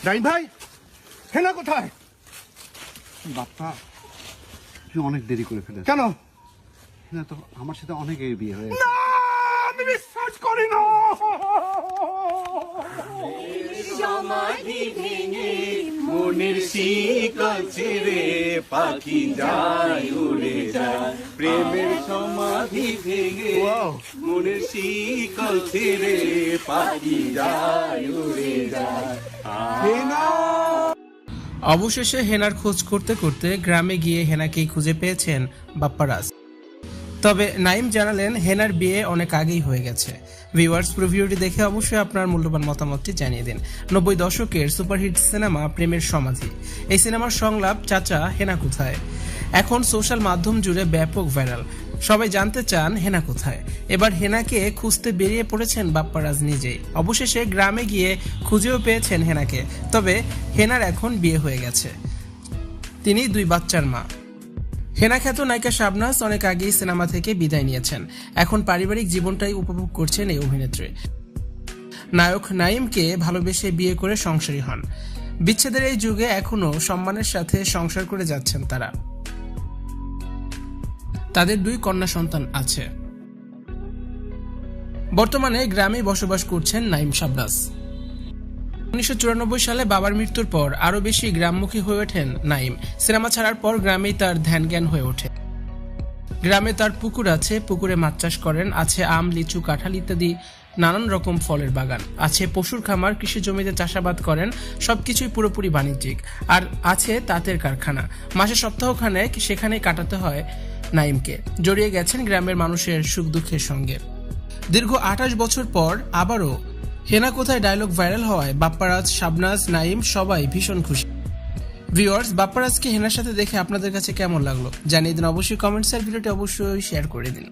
নাইম ভাই, হেনা কোথায়? বাপ্পা, তুই অনেক দেরি করে ফেলেছিস। কেন? না তো, আমার সাথে অনেক বিয়ে হয়ে না, আমি বিশ্বাস করি না। সমাধি ভেঙে মনের শিকল ছেড়ে পাখি যায় উড়ে যায়, প্রেমের সমাধি ভেঙে মনের শিকল ছেড়ে পাখি যায় উড়ে যায়। অবশেষে হেনার খোঁজ করতে করতে গ্রামে গিয়ে হেনাকেই খুঁজে পেয়েছেন বাপ্পারাজ। তবে নাইম জানালেন হেনার বিয়ে অনেক আগেই হয়ে গেছে। ভিউয়ার্স, পুরো ভিডিওটি দেখে অবশ্যই আপনার মূল্যবান মতামতটি জানিয়ে দিন। 90 দশকের সুপারহিট সিনেমা প্রেমের সমাধি, এই সিনেমার সংলাপ চাচা হেনা কোথায় এখন সোশ্যাল মাধ্যম জুড়ে ব্যাপক ভাইরাল। সবাই জানতে চান হেনা কোথায়। এবার হেনাকে খুঁজতে বেরিয়ে পড়েছেন বাপ্পারাজ নিজেই। অবশেষে গ্রামে গিয়ে খুঁজেও পেয়েছেন হেনাকে। তবে হেনার এখন বিয়ে হয়ে গেছে, তিনি 2 বাচ্চার মা। হেনা খ্যাত নায়িকা শাবনাজ অনেক আগেই সিনেমা থেকে বিদায় নিয়েছেন। এখন পারিবারিক জীবনটাই উপভোগ করছেন এই অভিনেত্রী। নায়ক নাইমকে ভালোবেসে বিয়ে করে সংসারী হন। বিচ্ছেদের এই যুগে এখনো সম্মানের সাথে সংসার করে যাচ্ছেন তারা। তাদের 2 কন্যা সন্তান আছে। বর্তমানে গ্রামে বসবাস করছেন নাইম শাবনাজ। 1994 সালে বাবার মৃত্যুর পর আরো বেশি গ্রামমুখী হয়ে ওঠেন নাইম। সিনেমা ছাড়ার পর গ্রামেই তার ধ্যান জ্ঞান হয়ে ওঠে। গ্রামে তার পুকুর আছে, পুকুরে মাছ চাষ করেন। আছে আম, লিচু, কাঁঠাল ইত্যাদি নানান রকম ফলের বাগান। আছে পশুর খামার, কৃষি জমিতে চাষাবাদ করেন। সবকিছুই পুরোপুরি বাণিজ্যিক। আর আছে তাঁতের কারখানা। মাসে সপ্তাহখানেক সেখানেই কাটাতে হয় নাইমকে। জড়িয়ে গেছেন গ্রামের মানুষের সুখ দুঃখের সঙ্গে। দীর্ঘ 28 বছর পর আবারও হেনা কোথায় ডায়লগ ভাইরাল হওয়ায় বাপ্পারাজ, শাবনাজ, নাইম সবাই ভীষণ খুশি। ভিউয়ার্স, বাপ্পারাজকে হেনার সাথে দেখে আপনাদের কাছে কেমন লাগলো জানিয়ে দিন অবশ্যই কমেন্টস আর ভিডিওটি অবশ্যই শেয়ার করে দিন।